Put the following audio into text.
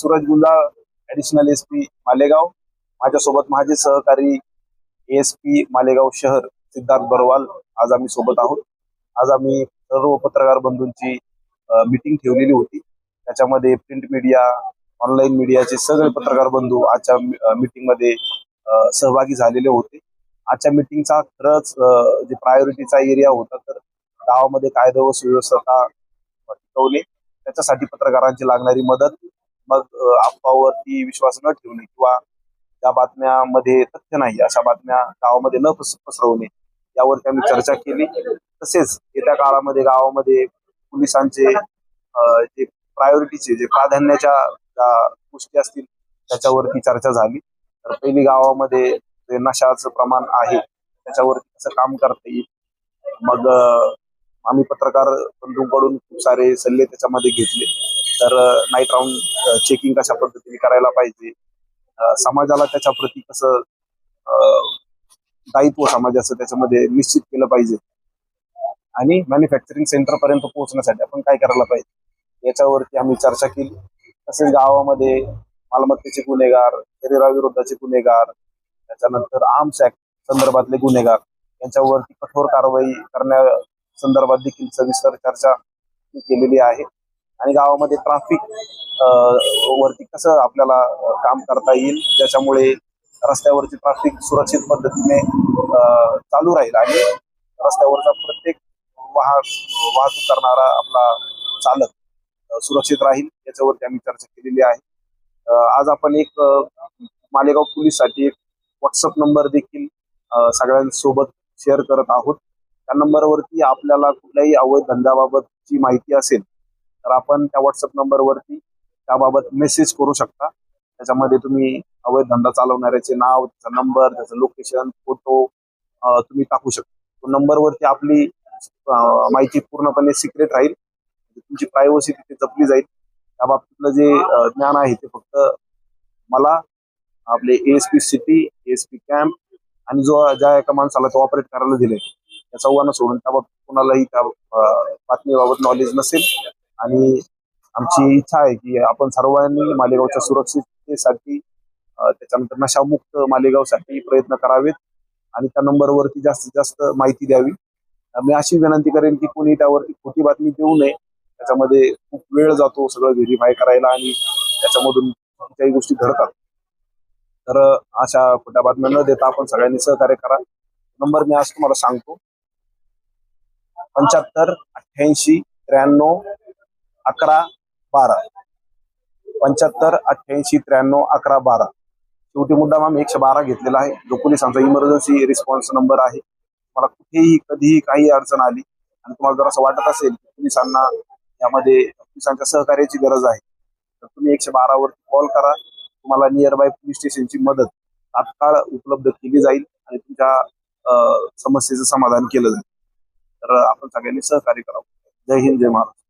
Suraj Gunjal, additional SP Malegaon. माझ्यासोबत माझे सहकारी एएसपी मालेगाव शहर सिद्धार्थ बरवाल आज आम्ही सोबत आहोत. आज आम्ही सर्व पत्रकार बंधूंची मीटिंग ठेवलेली होती. त्याच्यामध्ये प्रिंट मीडिया, ऑनलाईन मीडियाचे सगळे पत्रकार बंधू आजच्या मीटिंग मध्ये सहभागी झालेले होते. आजच्या मीटिंगचा खरंच जे प्रायोरिटीचा एरिया होता तर गावामध्ये कायदा व सुव्यवस्था टिकवणे, त्याच्यासाठी पत्रकारांची लागणारी मदत, मग अफवावरती विश्वास न ठेवणे किंवा त्या बातम्यामध्ये तथ्य नाही अशा बातम्या गावामध्ये न पसरवणे यावरती आम्ही चर्चा केली. तसेच येत्या काळामध्ये गावामध्ये पोलिसांचे जे प्रायोरिटीचे जे प्राधान्याच्या गोष्टी असतील त्याच्यावरती चर्चा झाली. तर पहिली गावामध्ये जे नशाचं प्रमाण आहे त्याच्यावरती कसं काम करता येईल, मग आम्ही पत्रकार बंधूंकडून खूप सारे सल्ले त्याच्यामध्ये घेतले. तर नाईट राऊंड चेकिंग कशा पद्धतीने करायला पाहिजे, समाजाला त्याच्या प्रती कसं दायित्व समाजाचं त्याच्यामध्ये निश्चित केलं पाहिजे, आणि मॅन्युफॅक्चरिंग सेंटर पर्यंत पोहोचण्यासाठी आपण काय करायला पाहिजे याच्यावरती आम्ही चर्चा केली. तसेच गावामध्ये मालमत्तेचे गुन्हेगार, शरीराविरुद्धचे गुन्हेगार, त्याच्यानंतर आर्म्स ऍक्ट संदर्भातले गुन्हेगार यांच्यावरती कठोर कारवाई करण्या संदर्भात देखील सविस्तर चर्चा केलेली आहे. आणि गावामध्ये ट्रॅफिक वरती कसं आपल्याला काम करता येईल ज्याच्यामुळे रस्त्यावरची ट्रॅफिक सुरक्षित पद्धतीने चालू राहील आणि रस्त्यावरचा प्रत्येक वाहतूक करणारा आपला चालक सुरक्षित राहील याच्यावरती आम्ही चर्चा केलेली आहे. आज आपण एक मालेगाव पोलीससाठी एक व्हॉट्सअप नंबर देखील सगळ्यांसोबत शेअर करत आहोत. त्या नंबरवरती आपल्याला कुठल्याही अवैध धंद्याबाबतची माहिती असेल तर आपण त्या व्हॉट्सअप नंबरवरती त्याबाबत मेसेज करू शकता. त्याच्यामध्ये तुम्ही अवैध धंदा चालवणाऱ्याचे नाव, त्याचा नंबर, त्याचं लोकेशन, फोटो तुम्ही टाकू शकता. तो नंबरवरती आपली माहिती पूर्णपणे सिक्रेट राहील, तुमची प्रायव्हसी तिथे जपली जाईल. त्या बाबतीतलं जे ज्ञान आहे ते फक्त मला, आपले एएसपी सिटी, एएसपी कॅम्प आणि ज्या एका माणसाला तो ऑपरेट करायला दिले त्या चौघांना सोडून त्या बाबतीत कोणालाही त्या बातमीबाबत नॉलेज नसेल. आणि आमची इच्छा आहे की आपण सर्वांनी मालेगावच्या सुरक्षिततेसाठी, त्याच्यानंतर नशामुक्त मालेगावसाठी प्रयत्न करावेत आणि त्या नंबरवरती जास्तीत जास्त माहिती द्यावी. मी अशी विनंती करेन की कोणी त्यावरती खोटी बातमी देऊ नये. त्याच्यामध्ये खूप वेळ जातो सगळं व्हेरीफाय करायला आणि त्याच्यामधून काही गोष्टी घडतात. तर अशा खोट्या बातम्या न देता आपण सगळ्यांनी सहकार्य करा. नंबर मी आज तुम्हाला सांगतो: 75 88 93 11 12. 75 88 93 11 12. शेवटी मुद्दाम आम्ही 112 घेतलेला आहे, जो पोलिसांचा इमर्जन्सी रिस्पॉन्स नंबर आहे. तुम्हाला कुठेही कधीही काही अडचण आली आणि तुम्हाला जर असं वाटत असेल की पोलिसांना यामध्ये पोलिसांच्या सहकार्याची गरज आहे तर तुम्ही 112 वरती कॉल करा. तुम्हाला नियर बाय पोलीस स्टेशनची मदत तात्काळ उपलब्ध केली जाईल आणि तुमच्या समस्येचं समाधान केलं जाईल. तर आपण सगळ्यांनी सहकार्य करावं. जय हिंद, जय महाराष्ट्र.